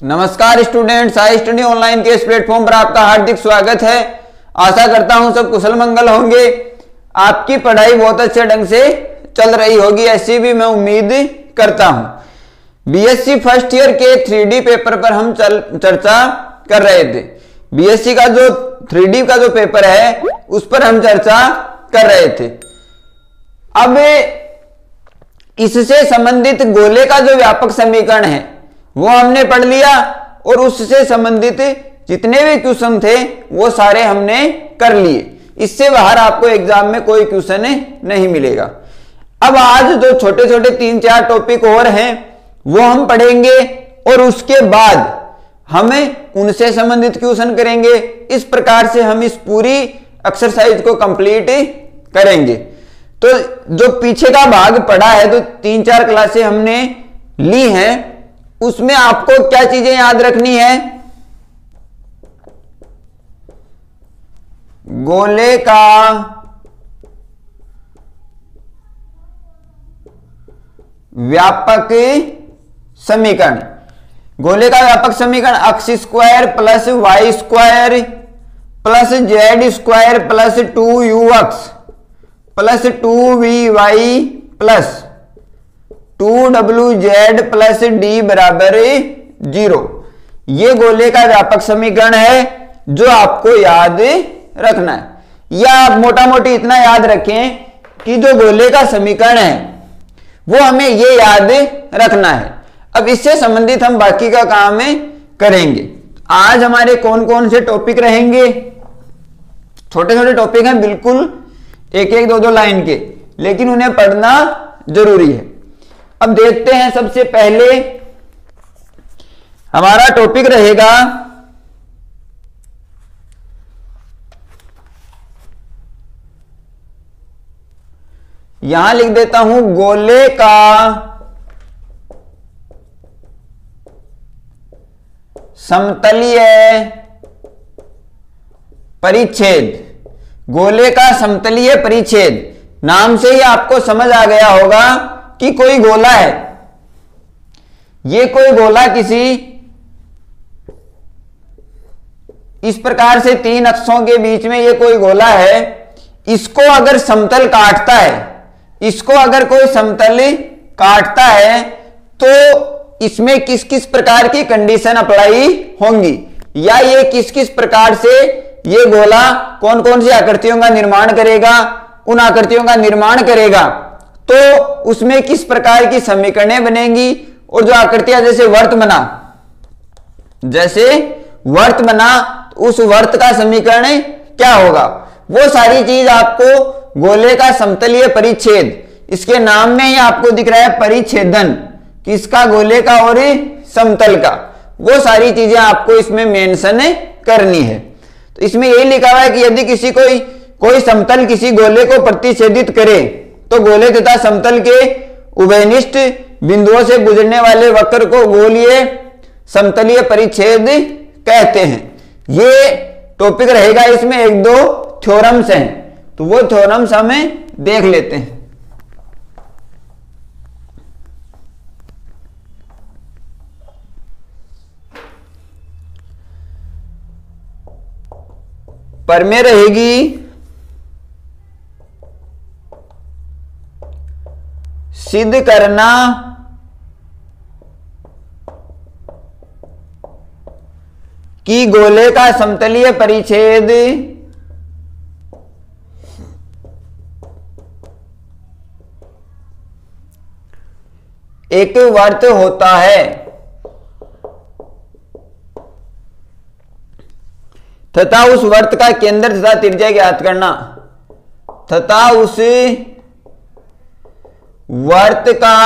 नमस्कार students, I study online के इस प्लेटफॉर्म पर आपका हार्दिक स्वागत है। आशा करता हूं सब कुशल मंगल होंगे। आपकी पढ़ाई बहुत अच्छे ढंग से चल रही होगी, ऐसी भी मैं उम्मीद करता हूं। बीएससी फर्स्ट ईयर के 3D पेपर पर हम चर्चा कर रहे थे। बीएससी का जो 3D का जो पेपर है उस पर हम चर्चा कर रहे थे। अब इससे संबंधित गोले का जो व्यापक समीकरण है वो हमने पढ़ लिया और उससे संबंधित जितने भी क्वेश्चन थे वो सारे हमने कर लिए। इससे बाहर आपको एग्जाम में कोई क्वेश्चन नहीं मिलेगा। अब आज जो छोटे छोटे 3-4 टॉपिक और हैं वो हम पढ़ेंगे और उसके बाद हमें उनसे संबंधित क्वेश्चन करेंगे। इस प्रकार से हम इस पूरी एक्सरसाइज को कंप्लीट करेंगे। तो जो पीछे का भाग पढ़ा है, तो 3-4 क्लासें हमने ली हैं, उसमें आपको क्या चीजें याद रखनी है? गोले का व्यापक समीकरण। गोले का व्यापक समीकरण x square plus Y square plus Z square plus 2ux plus 2vy plus 2wz plus D बराबर 0। ये गोले का व्यापक समीकरण है जो आपको याद रखना है। या आप मोटा मोटी इतना याद रखें कि जो गोले का समीकरण है वो हमें ये याद रखना है। अब इससे संबंधित हम बाकी का काम करेंगे। आज हमारे कौन कौन से टॉपिक रहेंगे? छोटे छोटे टॉपिक हैं, बिल्कुल 1-1, 2-2 लाइन के, लेकिन उन्हें पढ़ना जरूरी है। अब देखते हैं, सबसे पहले हमारा टॉपिक रहेगा यहां लिख देता हूं गोले का समतलीय परिच्छेद। गोले का समतलीय परिच्छेद नाम से ही आपको समझ आ गया होगा कि कोई गोला है। ये कोई गोला किसी इस प्रकार से 3 अक्षों के बीच में ये कोई गोला है। इसको अगर समतल काटता है, इसको अगर कोई समतल काटता है तो इसमें किस किस प्रकार की कंडीशन अप्लाई होंगी, या ये किस किस प्रकार से ये गोला कौन कौन सी आकृतियों का निर्माण करेगा, उन आकृतियों का निर्माण करेगा तो उसमें किस प्रकार की समीकरणें बनेंगी। और जो आकृतियां जैसे वर्त बना तो उस वर्त का समीकरण क्या होगा, वो सारी चीज आपको गोले का समतलीय परिच्छेद, इसके नाम में ही आपको दिख रहा है परिच्छेदन, किसका? गोले का और समतल का। वो सारी चीजें आपको इसमें मेंशन करनी है। तो इसमें यही लिखा हुआ है कि यदि किसी कोई समतल किसी गोले को प्रतिच्छेदित करे तो गोले तथा समतल के उभयनिष्ठ बिंदुओं से गुजरने वाले वक्र को गोलीय समतलीय परिच्छेद कहते हैं। ये टॉपिक रहेगा, इसमें 1-2 थ्योरम्स हैं, तो वो थ्योरम्स हमें देख लेते हैं। पर में रहेगी सिद्ध करना कि गोले का समतलीय परिच्छेद एक वर्त होता है तथा उस वर्त का केंद्र तथा त्रिज्या ज्ञात करना, तथा उस वर्त का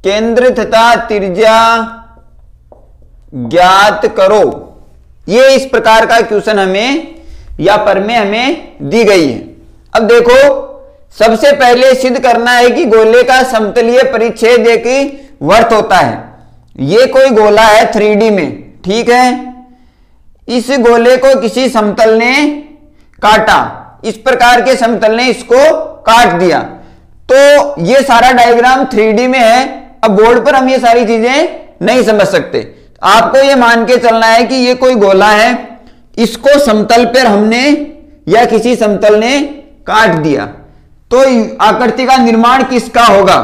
केंद्र तथा त्रिज्या ज्ञात करो। ये इस प्रकार का क्वेश्चन हमें या पर में हमें दी गई है। अब देखो, सबसे पहले सिद्ध करना है कि गोले का समतलीय परिच्छेद एक वर्त होता है। ये कोई गोला है 3D में, ठीक है। इस गोले को किसी समतल ने काटा, इस प्रकार के समतल ने इसको काट दिया। तो ये सारा डायग्राम 3D में है। अब बोर्ड पर हम ये सारी चीजें नहीं समझ सकते। आपको ये मान के चलना है कि ये कोई गोला है, इसको समतल पर हमने या किसी समतल ने काट दिया, तो आकृति का निर्माण किसका होगा?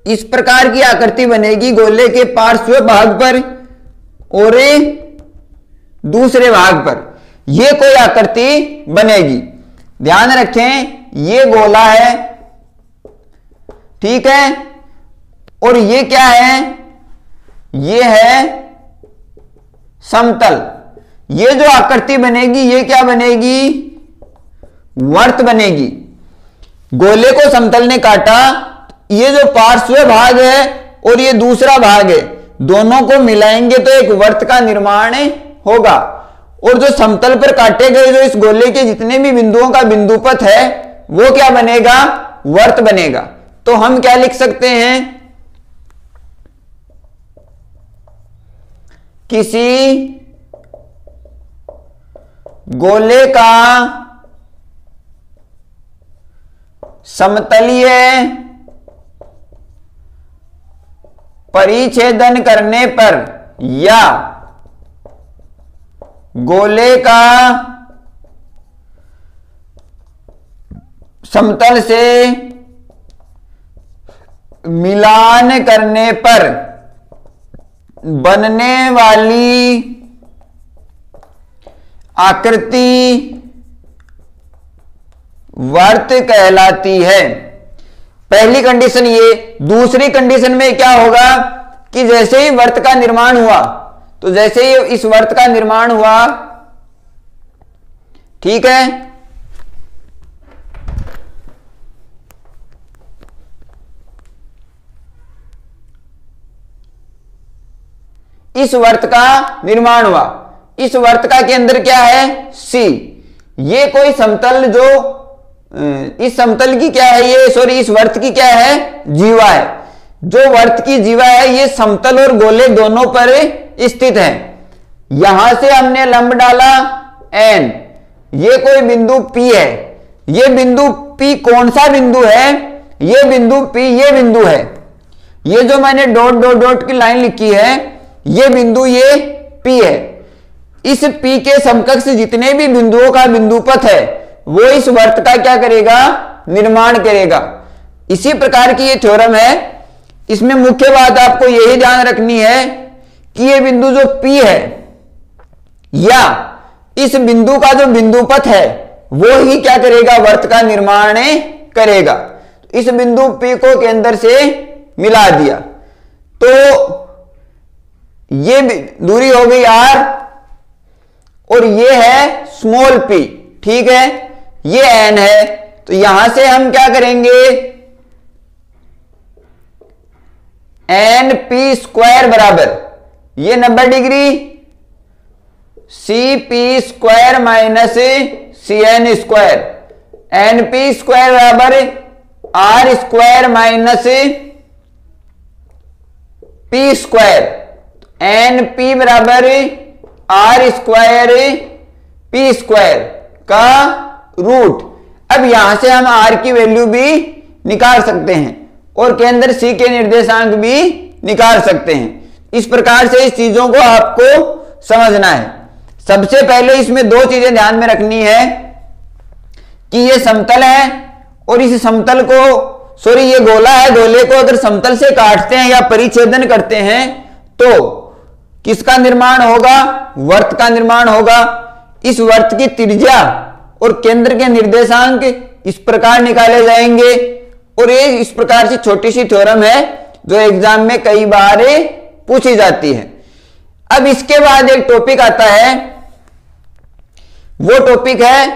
इस प्रकार की आकृति बनेगी गोले के पार्श्व भाग पर और दूसरे भाग पर यह कोई आकृति बनेगी। ध्यान रखें, ये गोला है, ठीक है, और ये क्या है? ये है समतल। ये जो आकृति बनेगी ये क्या बनेगी? वर्त बनेगी। गोले को समतल ने काटा, ये जो पार्श्व भाग है और ये दूसरा भाग है, दोनों को मिलाएंगे तो एक वर्त का निर्माण होगा। और जो समतल पर काटे गए जो इस गोले के जितने भी बिंदुओं का बिंदुपथ है वो क्या बनेगा? वर्त बनेगा। तो हम क्या लिख सकते हैं? किसी गोले का समतलीय परिच्छेदन करने पर या गोले का समतल से मिलान करने पर बनने वाली आकृति वर्त कहलाती है। पहली कंडीशन ये। दूसरी कंडीशन में क्या होगा कि जैसे ही वर्त का निर्माण हुआ, तो जैसे ही इस वर्त का निर्माण हुआ, ठीक है, इस वर्त का निर्माण हुआ। इस वर्त का केंद्र क्या है? C। ये कोई समतल जो इस समतल की क्या है? ये सॉरी इस वर्त की क्या है? जीवा है। जो वर्त की जीवा है ये समतल और गोले दोनों पर स्थित है। यहां से हमने लंब डाला N, ये कोई बिंदु P है। ये बिंदु P कौन सा बिंदु है? ये बिंदु P ये बिंदु है। ये जो मैंने डॉट डॉट डॉट की लाइन लिखी है ये बिंदु ये P है। इस P के समकक्ष जितने भी बिंदुओं का बिंदुपथ है वो इस वर्त का क्या करेगा? निर्माण करेगा। इसी प्रकार की ये थ्योरम है। इसमें मुख्य बात आपको यही ध्यान रखनी है कि ये बिंदु जो P है या इस बिंदु का जो बिंदुपथ है वो ही क्या करेगा? वर्त का निर्माण करेगा। इस बिंदु P को केंद्र से मिला दिया तो ये दूरी हो गई R और ये है स्मॉल p, ठीक है, ये n है। तो यहां से हम क्या करेंगे? NP स्क्वायर बराबर ये 90 degree CP square minus CN square, NP square बराबर R square minus P square, NP बराबर R स्क्वायर P स्क्वायर का रूट। अब यहां से हम R की वैल्यू भी निकाल सकते हैं और केंद्र C के निर्देशांक भी निकाल सकते हैं। इस प्रकार से इस चीजों को आपको समझना है। सबसे पहले इसमें दो चीजें ध्यान में रखनी है कि ये समतल है और इस समतल को सॉरी ये गोला है, गोले को अगर समतल से काटते हैं या परिच्छेदन करते हैं तो किसका निर्माण होगा? वर्त का निर्माण होगा। इस वर्त की त्रिज्या और केंद्र के निर्देशांक इस प्रकार निकाले जाएंगे और ये इस प्रकार से छोटी सी थ्योरम है जो एग्जाम में कई बार पूछी जाती है। अब इसके बाद एक टॉपिक आता है, वो टॉपिक है,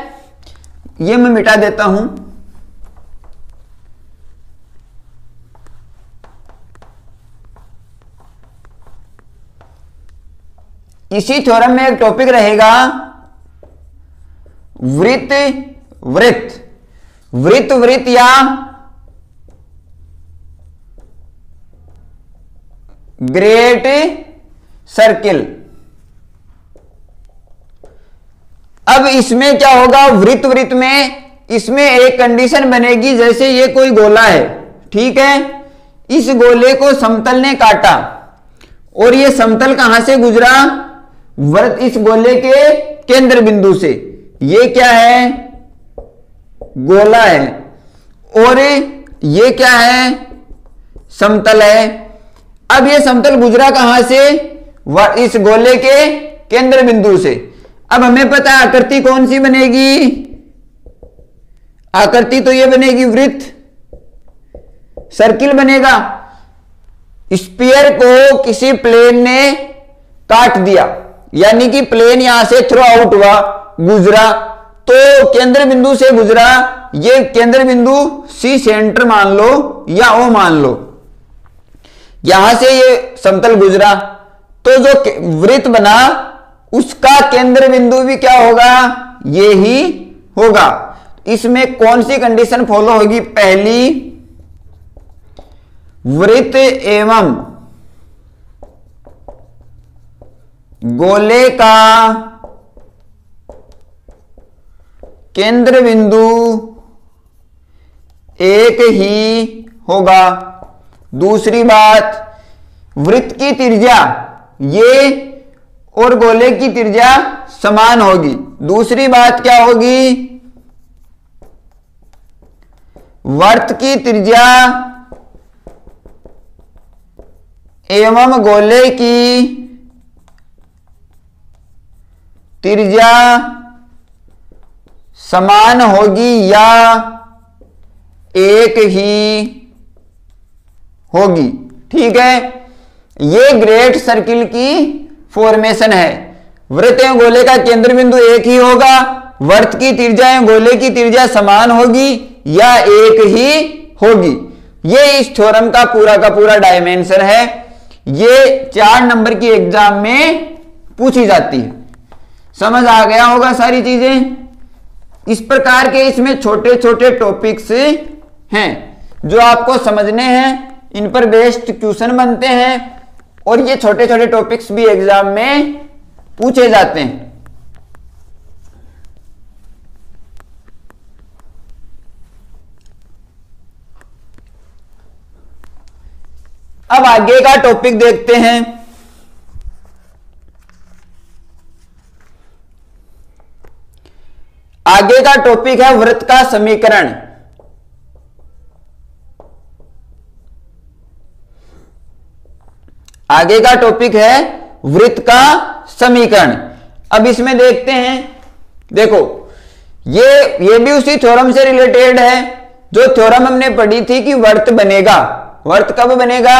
ये मैं मिटा देता हूं, इसी थ्योरम में एक टॉपिक रहेगा वृत्त वृत्त, वृत्त वृत्त या ग्रेट सर्किल। अब इसमें क्या होगा? वृत्त वृत्त में इसमें एक कंडीशन बनेगी, जैसे ये कोई गोला है, ठीक है, इस गोले को समतल ने काटा और ये समतल कहां से गुजरा, वृत्त इस गोले के केंद्र बिंदु से, ये क्या है, गोला है, और ये क्या है, समतल है। अब ये समतल गुजरा कहां से, इस गोले के केंद्र बिंदु से। अब हमें पता है आकृति कौन सी बनेगी, आकृति तो ये बनेगी वृत्त, सर्किल बनेगा। स्फीयर को किसी प्लेन ने काट दिया, यानी कि प्लेन यहां से थ्रो आउट हुआ, गुजरा, तो केंद्र बिंदु से गुजरा, ये केंद्र बिंदु सी सेंटर मान लो या ओ मान लो, यहां से ये समतल गुजरा, तो जो वृत्त बना उसका केंद्र बिंदु भी क्या होगा, ये ही होगा। इसमें कौन सी कंडीशन फॉलो होगी, पहली, वृत्त एवं गोले का केंद्र बिंदु एक ही होगा। दूसरी बात, वृत्त की त्रिज्या ये और गोले की त्रिज्या समान होगी। दूसरी बात क्या होगी, वृत्त की त्रिज्या एवं गोले की त्रिज्या समान होगी या एक ही होगी, ठीक है। ये ग्रेट सर्किल की फॉर्मेशन है। वृत्त एवं गोले का केंद्र बिंदु एक ही होगा, वृत्त की त्रिज्या एवं गोले की त्रिज्या समान होगी या एक ही होगी। ये इस थ्योरम का पूरा डायमेंशन है। ये 4 नंबर की एग्जाम में पूछी जाती है। समझ आ गया होगा सारी चीजें। इस प्रकार के इसमें छोटे छोटे टॉपिक्स हैं जो आपको समझने हैं, इन पर बेस्ड क्वेश्चन बनते हैं और ये छोटे छोटे टॉपिक्स भी एग्जाम में पूछे जाते हैं। अब आगे का टॉपिक देखते हैं। आगे का टॉपिक है वृत्त का समीकरण। आगे का टॉपिक है वृत्त का समीकरण। अब इसमें देखते हैं, देखो ये भी उसी थ्योरम से रिलेटेड है जो थ्योरम हमने पढ़ी थी कि वृत्त बनेगा। वृत्त कब बनेगा,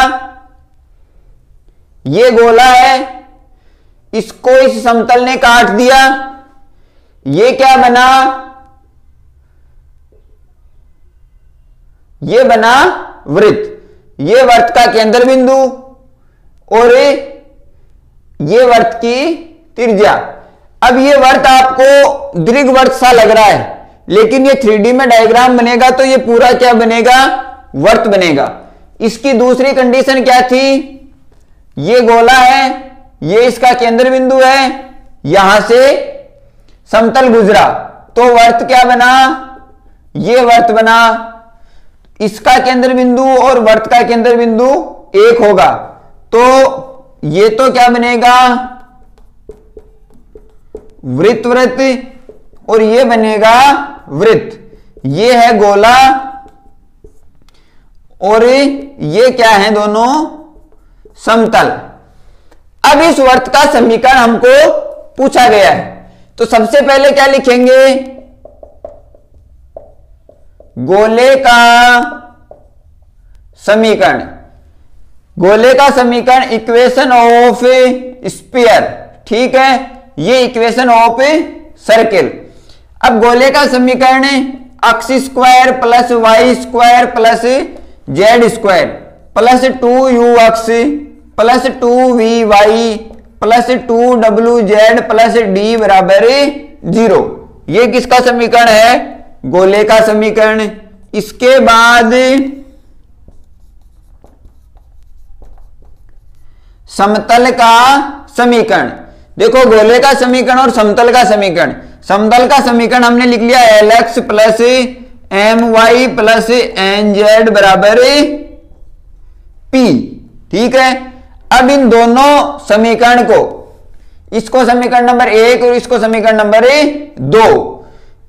ये गोला है, इसको इस समतल ने काट दिया, ये क्या बना, ये बना वृत्त। ये वृत्त का केंद्र बिंदु और ये वृत्त की त्रिज्या। अब ये वृत्त आपको दीर्घवृत्त सा लग रहा है, लेकिन ये 3D में डायग्राम बनेगा तो ये पूरा क्या बनेगा, वृत्त बनेगा। इसकी दूसरी कंडीशन क्या थी, ये गोला है, ये इसका केंद्र बिंदु है, यहां से समतल गुजरा तो वृत्त क्या बना, ये वृत्त बना। इसका केंद्र बिंदु और वृत्त का केंद्र बिंदु एक होगा तो ये तो क्या बनेगा, वृत्त वृत्त, और ये बनेगा वृत्त। ये है गोला और ये क्या है, दोनों समतल। अब इस वृत्त का समीकरण हमको पूछा गया है तो सबसे पहले क्या लिखेंगे, गोले का समीकरण। गोले का समीकरण इक्वेशन ऑफ स्फीयर, ठीक है, ये इक्वेशन ऑफ सर्किल। अब गोले का समीकरण x square plus Y square plus Z square plus 2ux plus 2vy plus 2wz plus d बराबर 0। ये किसका समीकरण है, गोले का समीकरण। इसके बाद समतल का समीकरण। देखो गोले का समीकरण और समतल का समीकरण, समतल का समीकरण हमने लिख लिया LX plus MY plus NZ बराबर P। ठीक है, अब इन दोनों समीकरण को, इसको समीकरण नंबर 1 और इसको समीकरण नंबर 2,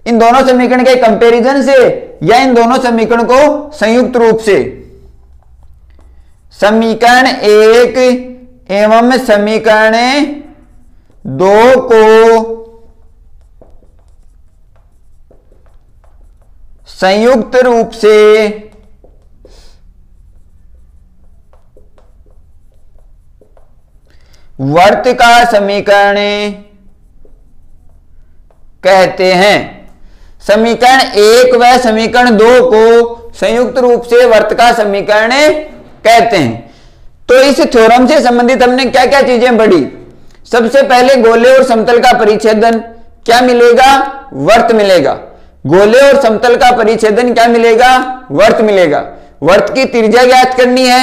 इन दोनों समीकरण के कंपैरिजन से या इन दोनों समीकरण को संयुक्त रूप से समीकरण 1 एवं समीकरण 2 को संयुक्त रूप से वर्त का समीकरण कहते हैं। समीकरण 1 व समीकरण 2 को संयुक्त रूप से वर्त का समीकरण कहते हैं। तो इस थ्योरम से संबंधित हमने क्या क्या चीजें पढ़ी। सबसे पहले गोले और समतल का परिच्छेदन क्या मिलेगा, वर्त मिलेगा। गोले और समतल का परिच्छेदन क्या मिलेगा, वर्त मिलेगा। वर्त की त्रिज्या ज्ञात करनी है,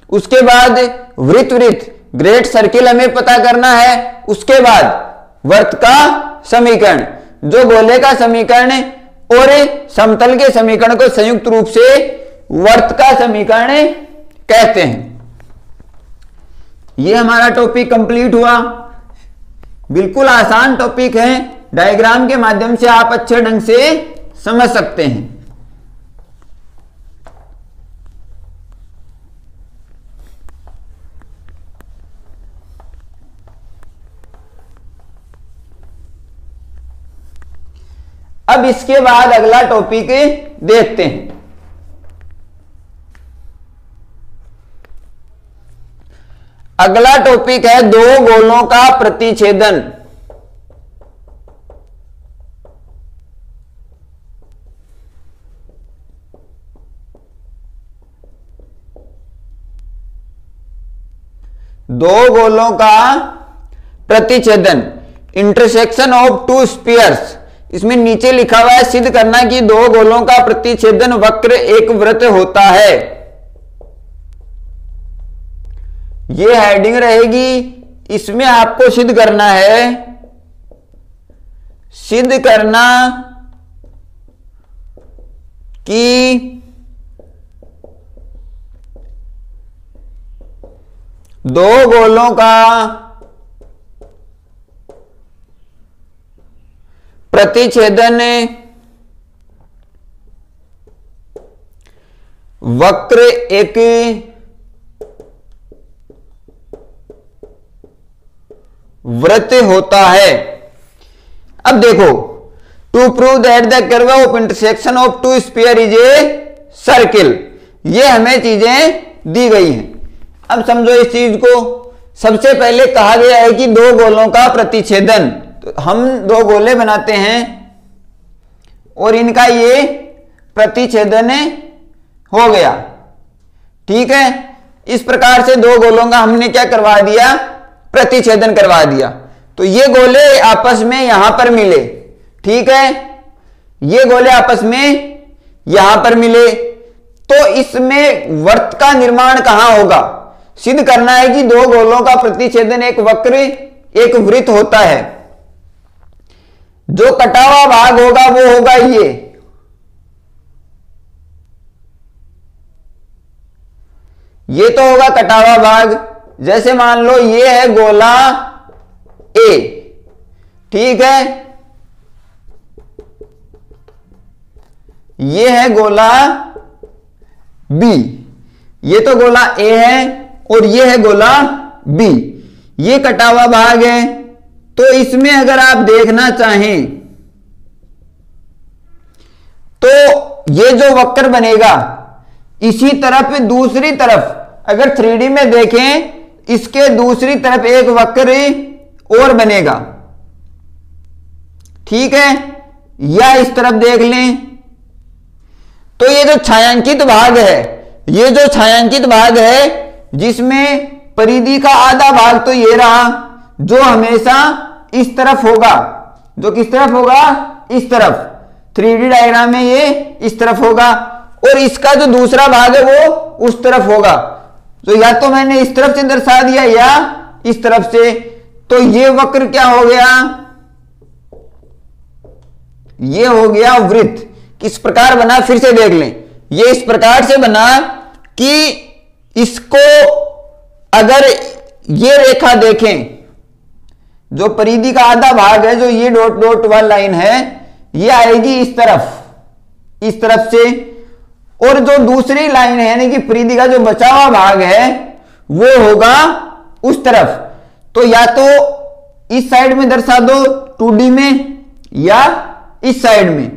उसके बाद वृत्त वृत्त ग्रेट सर्किल हमें पता करना है, उसके बाद वर्त का समीकरण, जो गोले का समीकरण और समतल के समीकरण को संयुक्त रूप से वर्त का समीकरण कहते हैं। यह हमारा टॉपिक कंप्लीट हुआ। बिल्कुल आसान टॉपिक है, डायग्राम के माध्यम से आप अच्छे ढंग से समझ सकते हैं। अब इसके बाद अगला टॉपिक देखते हैं। अगला टॉपिक है दो गोलों का प्रतिच्छेदन। दो गोलों का प्रतिच्छेदन, इंटरसेक्शन ऑफ टू स्फीयर्स। इसमें नीचे लिखा हुआ है सिद्ध करना कि दो गोलों का प्रतिच्छेदन वक्र एक वृत्त होता है। ये हेडिंग रहेगी, इसमें आपको सिद्ध करना है, सिद्ध करना कि दो गोलों का प्रतिच्छेदन वक्र एक वृत्त होता है। अब देखो, to prove that the curve of intersection of two sphere is a circle, ये हमें चीजें दी गई हैं। अब समझो इस चीज को। सबसे पहले कहा गया है कि दो गोलों का प्रतिच्छेदन, तो हम दो गोले बनाते हैं और इनका ये प्रतिच्छेदन हो गया। ठीक है, इस प्रकार से दो गोलों का हमने क्या करवा दिया, प्रतिच्छेदन करवा दिया। तो ये गोले आपस में यहां पर मिले। ठीक है, ये गोले आपस में यहां पर मिले, तो इसमें वर्त का निर्माण कहां होगा। सिद्ध करना है कि दो गोलों का प्रतिच्छेदन एक वक्र एक वृत्त होता है। जो कटा हुआ भाग होगा वो होगा ये तो होगा कटा हुआ भाग। जैसे मान लो ये है गोला ए, ठीक है, ये है गोला बी। ये तो गोला ए है और ये है गोला बी। ये कटा हुआ भाग है, तो इसमें अगर आप देखना चाहें तो ये जो वक्र बनेगा, इसी तरफ दूसरी तरफ अगर 3D में देखें, इसके दूसरी तरफ एक वक्र और बनेगा। ठीक है, या इस तरफ देख लें तो ये जो छायांकित भाग है, ये जो छायांकित भाग है जिसमें परिधि का आधा भाग तो ये रहा, जो हमेशा इस तरफ होगा। जो किस तरफ होगा, इस तरफ। 3D डायग्राम में ये इस तरफ होगा और इसका जो दूसरा भाग है वो उस तरफ होगा। तो या तो मैंने इस तरफ से दर्शा दिया या इस तरफ से, तो ये वक्र क्या हो गया, ये हो गया वृत्त। किस प्रकार बना फिर से देख लें। ये इस प्रकार से बना कि इसको अगर ये रेखा देखें, जो परिधि का आधा भाग है, जो ये डॉट डॉट वाली लाइन है, ये आएगी इस तरफ से, और जो दूसरी लाइन है यानी कि परिधि का जो बचा हुआ भाग है वो होगा उस तरफ। तो या तो इस साइड में दर्शा दो 2D में या इस साइड में,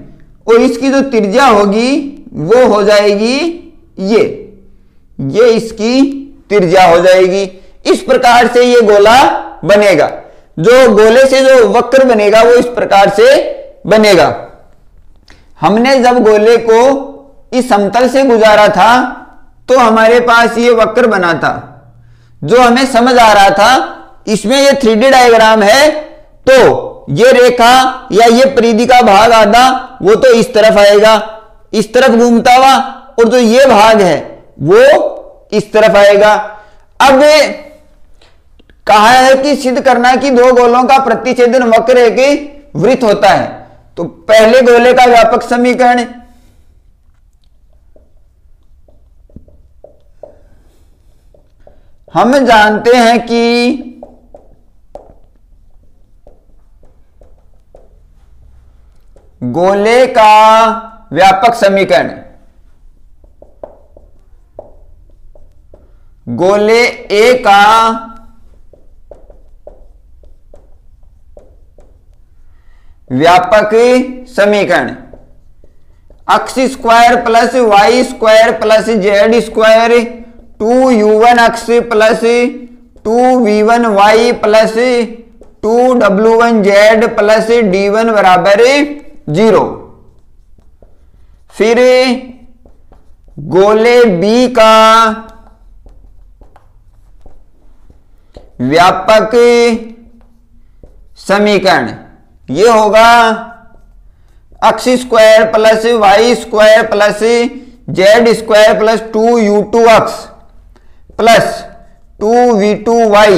और इसकी जो त्रिज्या होगी वो हो जाएगी ये इसकी त्रिज्या हो जाएगी। इस प्रकार से ये गोला बनेगा। जो गोले से जो वक्र बनेगा वो इस प्रकार से बनेगा। हमने जब गोले को इस समतल से गुजारा था तो हमारे पास ये वक्र बना था, जो हमें समझ आ रहा था। इसमें ये 3D डायग्राम है, तो ये रेखा या ये परिधि का भाग आधा वो तो इस तरफ आएगा, इस तरफ घूमता हुआ, और जो ये भाग है वो इस तरफ आएगा। अब कहा है कि सिद्ध करना कि दो गोलों का प्रतिच्छेदन वक्र एक वृत्त होता है। तो पहले गोले का व्यापक समीकरण, हम जानते हैं कि गोले का व्यापक समीकरण, गोले ए का व्यापक समीकरण x square plus Y square plus Z square 2u1 x plus 2v1y plus 2w1z plus d1 बराबर 0। फिर गोले बी का व्यापक समीकरण ये होगा x square plus Y square plus Z square plus 2u2x plus 2v2y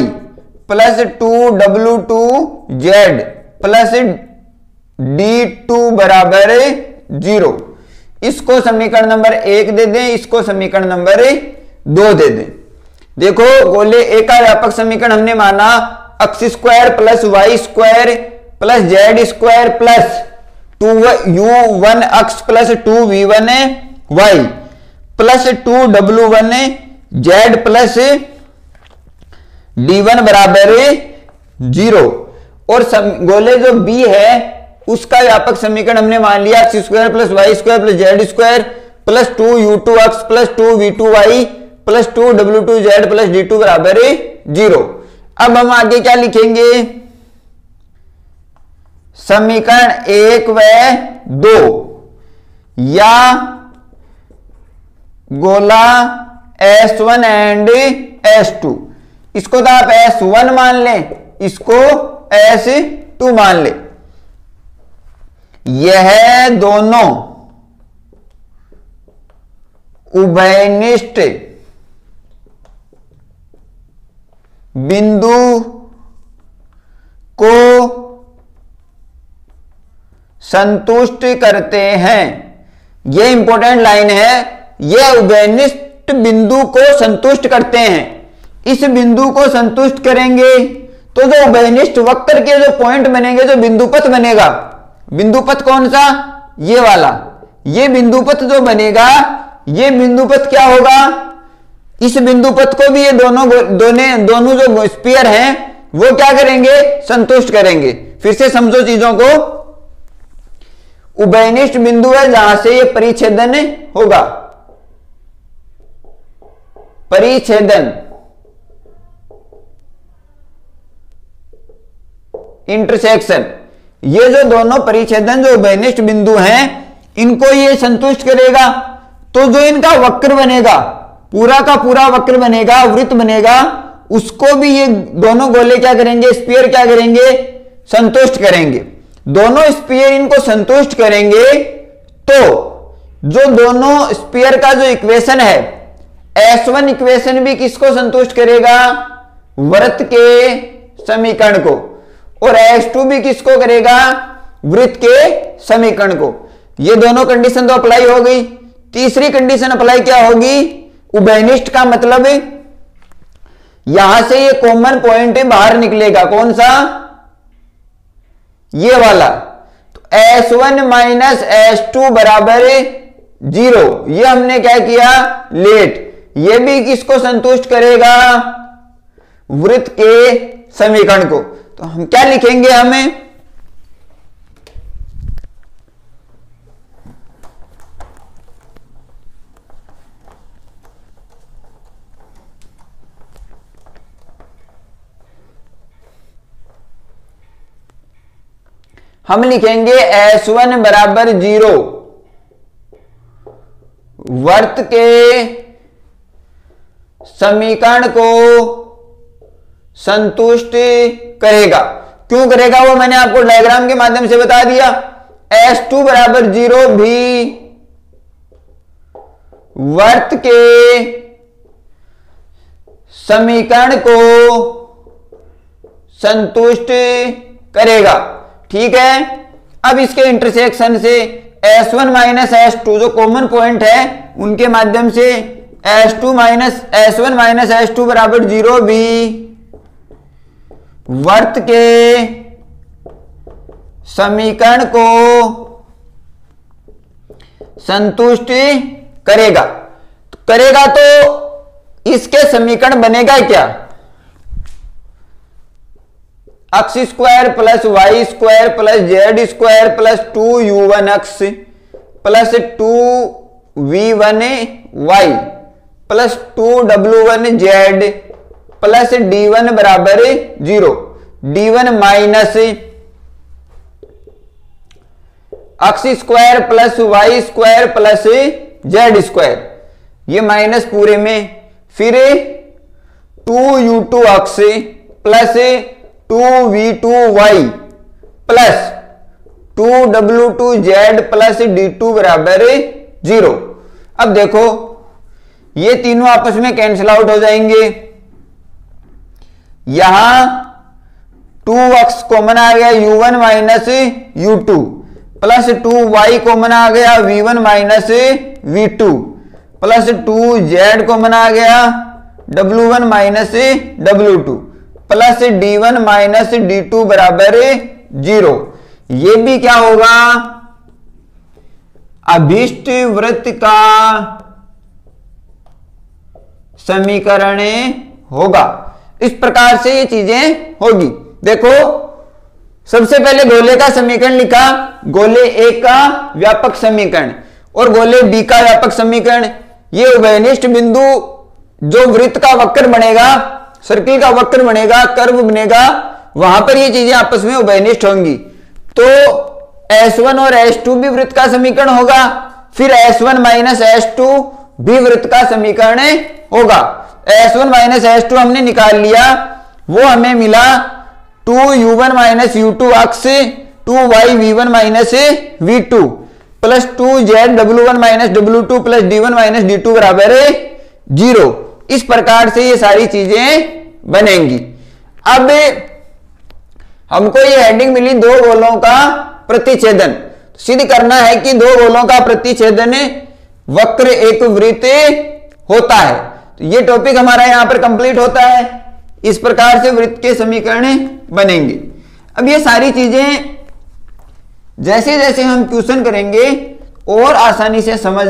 plus 2w2z plus d2 बराबर 0। इसको समीकरण नंबर 1 दे दें, इसको समीकरण नंबर 2 दे दें। देखो गोले ए का व्यापक समीकरण हमने माना x square plus Y square plus Z square plus 2u1x plus 2v1y plus 2w1z plus d1 बराबर 0। और गोले जो b है उसका व्यापक समीकरण हमने मान लिया x square plus Y square plus Z square plus 2u2x plus 2v2y plus 2w2z plus d2 बराबर 0। अब हम आगे क्या लिखेंगे, समीकरण 1 व 2 या गोला S1 एंड S2, इसको तो आप S1 मान लें, इसको S2 मान लें। यह दोनों उभयनिष्ठ बिंदु को संतुष्ट करते हैं। यह इंपॉर्टेंट लाइन है, यह उभयनिष्ठ बिंदु को संतुष्ट करते हैं। इस बिंदु को संतुष्ट करेंगे तो जो उभयनिष्ठ वक्र के जो पॉइंट बनेंगे, जो बिंदुपथ बनेगा, बिंदुपथ कौन सा, ये वाला, ये बिंदुपथ जो बनेगा, ये बिंदुपथ क्या होगा, इस बिंदुपथ को भी ये दोनों जो स्फीयर हैं वो क्या करेंगे, संतुष्ट करेंगे। फिर से समझो चीजों को, उभयनिष्ठ बिंदु है जहां से ये परिच्छेदन होगा, परिच्छेदन, इंटरसेक्शन, ये जो दोनों परिच्छेदन जो उभयनिष्ठ बिंदु हैं इनको ये संतुष्ट करेगा। तो जो इनका वक्र बनेगा, पूरा का पूरा वक्र बनेगा, वृत्त बनेगा, उसको भी ये दोनों गोले क्या करेंगे, स्फीयर क्या करेंगे, संतुष्ट करेंगे। दोनों स्फीयर इनको संतुष्ट करेंगे तो जो दोनों स्फीयर का जो इक्वेशन है, S1 इक्वेशन भी किसको संतुष्ट करेगा, वृत्त के समीकरण को, और S2 भी किसको करेगा, वृत्त के समीकरण को। ये दोनों कंडीशन तो अप्लाई हो गई। तीसरी कंडीशन अप्लाई क्या होगी? उभयनिष्ठ का मतलब यहां से ये कॉमन पॉइंट बाहर निकलेगा। कौन सा? ये वाला। तो S1 माइनस S2 बराबर 0। ये हमने क्या किया? लेट। ये भी किसको संतुष्ट करेगा? वृत्त के समीकरण को। तो हम क्या लिखेंगे? हम लिखेंगे S1 बराबर 0 वृत्त के समीकरण को संतुष्ट करेगा। क्यों करेगा वो मैंने आपको डायग्राम के माध्यम से बता दिया। S2 बराबर 0 भी वृत्त के समीकरण को संतुष्ट करेगा। ठीक है। अब इसके इंटरसेक्शन से S1 माइनस S2 जो कॉमन पॉइंट है उनके माध्यम से S1 माइनस S2 बराबर 0 भी वृत्त के समीकरण को संतुष्ट करेगा। करेगा तो इसके समीकरण बनेगा क्या? X square plus Y square plus Z square plus 2u1 x plus 2v1 y plus 2w1 z plus d1 बराबर 0। d1 minus x square plus Y square plus Z square, ये माइनस पूरे में, फिर 2u2 x plus 2v2y plus 2w2z plus d2 बराबर 0। अब देखो ये तीनों आपस में कैंसिल आउट हो जाएंगे। यहां 2x कॉमन आ गया u1 minus u2 plus 2y common आ गया v1 minus v2 plus 2z common आ गया w1 minus w2 plus d1 minus d2 बराबर 0। ये भी क्या होगा? अभीष्ट वृत्त का समीकरण होगा। इस प्रकार से ये चीजें होगी। देखो सबसे पहले गोले का समीकरण लिखा, गोले ए का व्यापक समीकरण और गोले बी का व्यापक समीकरण। ये उभयनिष्ठ बिंदु जो वृत्त का वक्र बनेगा, सर्किल का वक्र बनेगा, कर्व बनेगा, वहां पर ये चीजें आपस में उभयनिष्ठ होंगी। तो S1 और S2 भी वृत्त का समीकरण होगा, फिर S1 माइनस S2 भी वृत्त का समीकरण होगा। S1 माइनस S2 हमने निकाल लिया, वो हमें मिला 2u1 minus u2 x 2y v1 minus v2 plus 2z w1 minus w2 plus d1 minus d2 बराबर 0। इस प्रकार से ये सारी चीजें बनेंगी। अब हमको ये हेडिंग मिली दो गोलों का प्रतिच्छेदन। सिद्ध करना है कि दो गोलों का प्रतिच्छेदन वक्र एक वृत्त होता है। तो ये टॉपिक हमारा यहां पर कंप्लीट होता है। इस प्रकार से वृत्त के समीकरण बनेंगे। अब ये सारी चीजें जैसे जैसे हम क्वेश्चन करेंगे और आसानी से समझ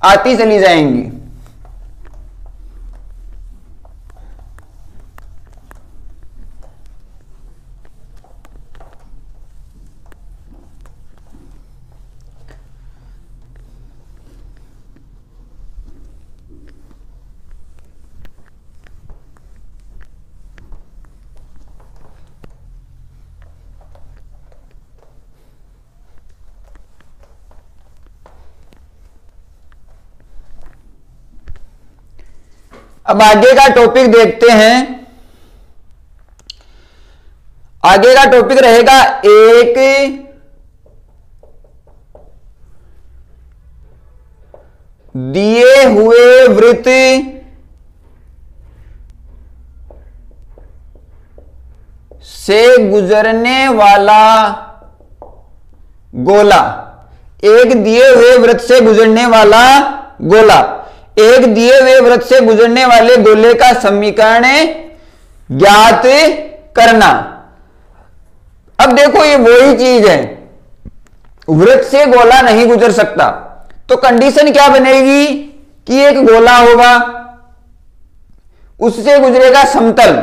आती चली जाएंगी। अब आगे का टॉपिक देखते हैं। आगे का टॉपिक रहेगा एक दिए हुए वृत्त से गुजरने वाला गोला, एक दिए हुए वृत्त से गुजरने वाला गोला, एक दिए हुए वृत्त से गुजरने वाले गोले का समीकरण ज्ञात करना। अब देखो ये वही चीज है, वृत्त से गोला नहीं गुजर सकता, तो कंडीशन क्या बनेगी कि एक गोला होगा, उससे गुजरेगा समतल,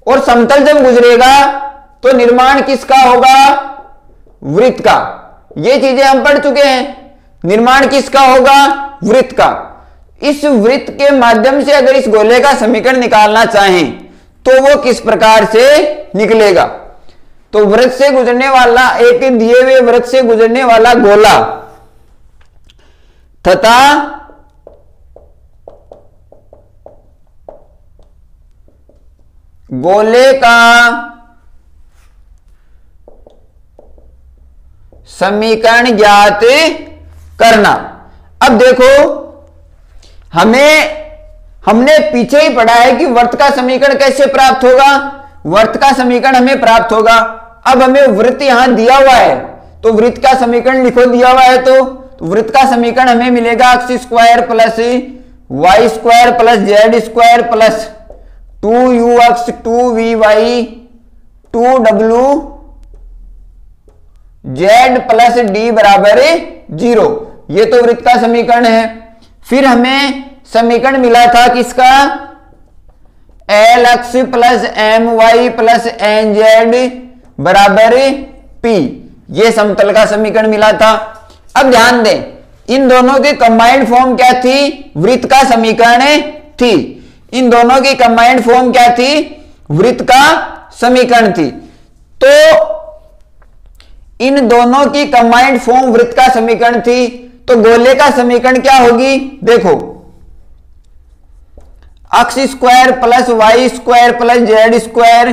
और समतल जब गुजरेगा तो निर्माण किसका होगा, वृत्त का। ये चीजें हम पढ़ चुके हैं, निर्माण किसका होगा, वृत्त का। इस वृत्त के माध्यम से अगर इस गोले का समीकरण निकालना चाहें तो वो किस प्रकार से निकलेगा, तो वृत्त से गुजरने वाला, एक दिए हुए वृत्त से गुजरने वाला गोला तथा गोले का समीकरण ज्ञात करना। अब देखो हमने पीछे ही पढ़ा है कि वृत्त का समीकरण कैसे प्राप्त होगा, वृत्त का समीकरण हमें प्राप्त होगा। अब हमें वृत्त यहां दिया हुआ है तो वृत्त का समीकरण लिखो, दिया हुआ है तो वृत्त का समीकरण हमें मिलेगा x square plus Y square plus Z square plus 2ux 2vy 2w z plus D बराबर 0। ये तो वृत्त का समीकरण है। फिर हमें समीकरण मिला था किसका, lx plus my plus nz बराबर p, ये समतल का समीकरण मिला था। अब ध्यान दें, इन दोनों की कंबाइंड फॉर्म क्या थी, वृत्त का समीकरण थी। इन दोनों की कंबाइंड फॉर्म क्या थी, वृत्त का समीकरण थी। तो इन दोनों की कंबाइंड फॉर्म वृत्त का समीकरण थी, तो गोले का समीकरण क्या होगी, देखो x square plus Y square plus Z square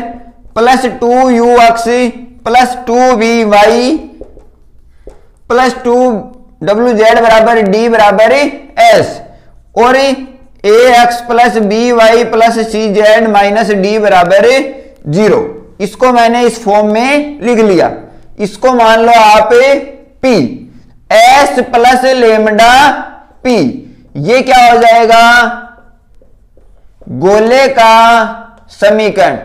plus 2ux plus 2vy plus 2wz बराबर डी बराबर एस, और ax plus by plus cz minus d बराबर 0। इसको मैंने इस फॉर्म में लिख लिया। इसको मान लो आप p, s plus lambda p, ये क्या हो जाएगा, गोले का समीकरण।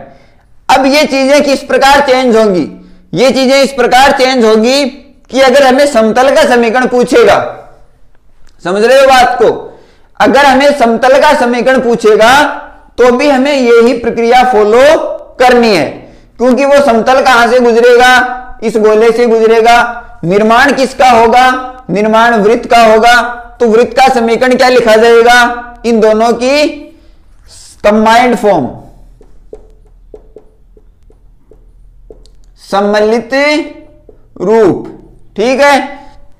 अब ये चीजें किस प्रकार चेंज होंगी, ये चीजें इस प्रकार चेंज होगी कि अगर हमें समतल का समीकरण पूछेगा, समझ रहे हो बात को, अगर हमें समतल का समीकरण पूछेगा तो भी हमें यही प्रक्रिया फॉलो करनी है, क्योंकि वो समतल कहां से गुजरेगा, इस गोले से गुजरेगा। निर्माण किसका होगा, निर्माण वृत्त का होगा। तो वृत्त का समीकरण क्या लिखा जाएगा, इन दोनों की कंबाइंड फॉर्म, सम्मिलित रूप, ठीक है।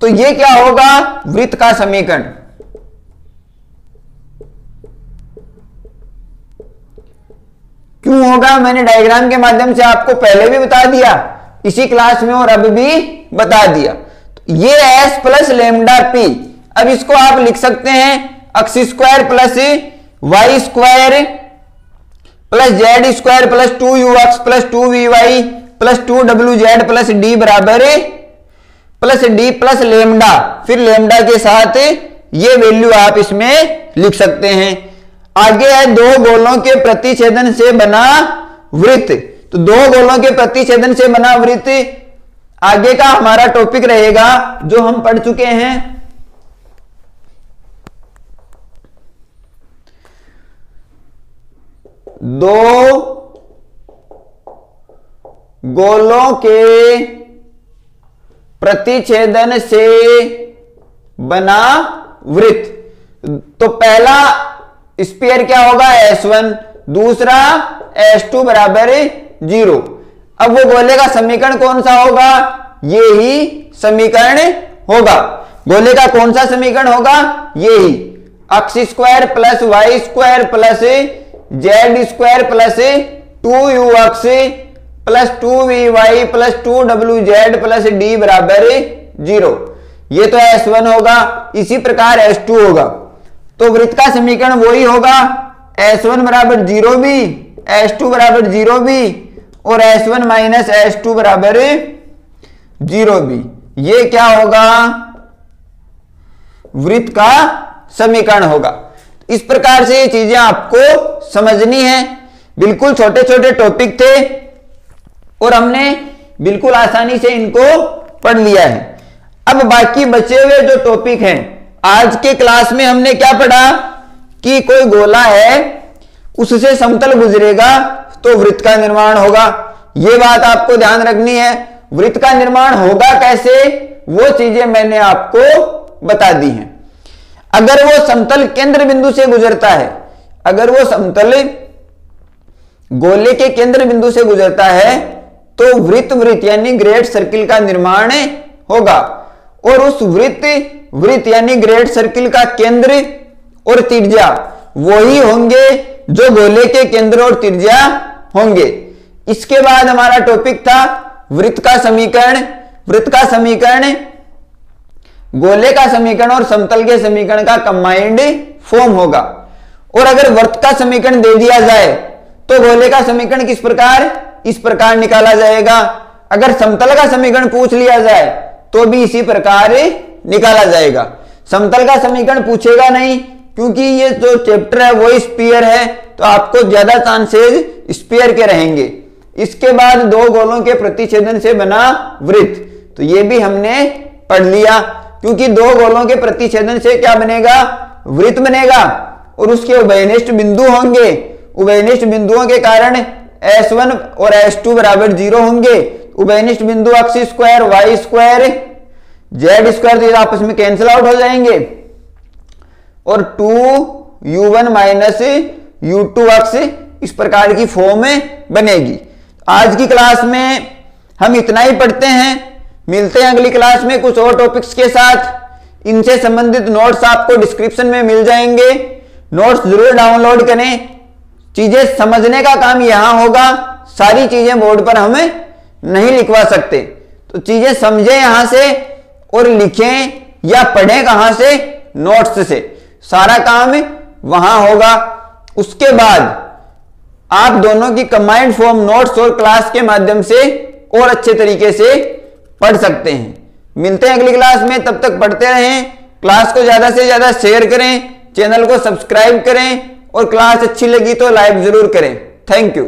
तो ये क्या होगा, वृत्त का समीकरण। क्यों होगा, मैंने डायग्राम के माध्यम से आपको पहले भी बता दिया इसी क्लास में और अब भी बता दिया। तो ये s प्लस लेमडा p, अब इसको आप लिख सकते हैं x square plus Y square plus Z square plus 2ux plus 2vy plus 2wz plus D बराबर प्लस डी प्लस लेमडा, फिर लेमडा के साथ ये वैल्यू आप इसमें लिख सकते हैं। आगे है दो गोलों के प्रतिच्छेदन से बना वृत्त। तो दो गोलों के प्रतिच्छेदन से बना वृत्त आगे का हमारा टॉपिक रहेगा जो हम पढ़ चुके हैं। दो गोलों के प्रतिच्छेदन से बना वृत्त। तो पहला स्फीयर क्या होगा, S1, दूसरा S2 बराबर 0। अब वो गोले का समीकरण कौन सा होगा, ये ही समीकरण होगा। गोले का कौन सा समीकरण होगा, ये ही X square plus Y square plus Z square plus 2ux plus 2vy plus 2wz plus D बराबर 0। ये तो S1 होगा। इसी प्रकार S2 होगा। तो वृत्त का समीकरण वही होगा, S1 बराबर 0 भी, S2 बराबर 0 भी, और S1 माइनस S2 बराबर 0b। ये क्या होगा? वृत्त का समीकरण होगा। इस प्रकार से ये चीजें आपको समझनी है। बिल्कुल छोटे छोटे टॉपिक थे और हमने बिल्कुल आसानी से इनको पढ़ लिया है। अब बाकी बचे हुए जो टॉपिक हैं, आज के क्लास में हमने क्या पढ़ा कि कोई गोला है, उससे समतल गुजरेगा तो वृत्त का निर्माण होगा। यह बात आपको ध्यान रखनी है। वृत्त का निर्माण होगा कैसे, वो चीजें मैंने आपको बता दी हैं। अगर वो समतल केंद्र बिंदु से गुजरता है, अगर वो समतल गोले के केंद्र बिंदु से गुजरता है तो वृत्त यानी ग्रेट सर्किल का निर्माण होगा। और उस वृत्त यानी ग्रेट सर्किल का केंद्र और त्रिज्या वही होंगे जो गोले के केंद्र और त्रिज्या होंगे। इसके बाद हमारा टॉपिक था वृत्त का समीकरण। वृत्त का समीकरण गोले का समीकरण और समतल के समीकरण का कंबाइंड फॉर्म होगा। और अगर वृत्त का समीकरण दे दिया जाए तो गोले का समीकरण किस प्रकार, इस प्रकार निकाला जाएगा। अगर समतल का समीकरण पूछ लिया जाए तो भी इसी प्रकार निकाला जाएगा। समतल का समीकरण पूछेगा नहीं, क्योंकि ये जो चैप्टर है वो स्फीयर है, तो आपको ज्यादा चांसेस स्फीयर के रहेंगे। इसके बाद दो गोलों के प्रतिच्छेदन से बना वृत्त, तो ये भी हमने पढ़ लिया। क्योंकि दो गोलों के प्रतिच्छेदन से क्या बनेगा, वृत्त बनेगा और उसके उभयनिष्ठ बिंदु होंगे। उभयनिष्ठ बिंदुओं के कारण S1 और S2 बराबर 0 होंगे। उभयनिष्ठ बिंदु x square y square z square आपस में कैंसिल आउट हो जाएंगे और 2u1 माइनस u2x इस प्रकार की फॉर्म में बनेगी। आज की क्लास में हम इतना ही पढ़ते हैं। मिलते हैं अगली क्लास में कुछ और टॉपिक्स के साथ। इनसे संबंधित नोट्स आपको डिस्क्रिप्शन में मिल जाएंगे। नोट्स जरूर डाउनलोड करें। चीजें समझने का काम यहां होगा, सारी चीजें बोर्ड पर हमें नहीं लिखवा सकते, तो चीजें समझें यहां से और लिखें या पढ़ें कहां से, नोट्स से। सारा काम वहां होगा। उसके बाद आप दोनों की कंबाइंड फॉर्म नोट्स और क्लास के माध्यम से और अच्छे तरीके से पढ़ सकते हैं। मिलते हैं अगली क्लास में, तब तक पढ़ते रहें। क्लास को ज्यादा से ज्यादा शेयर करें, चैनल को सब्सक्राइब करें और क्लास अच्छी लगी तो लाइक जरूर करें। Thank you.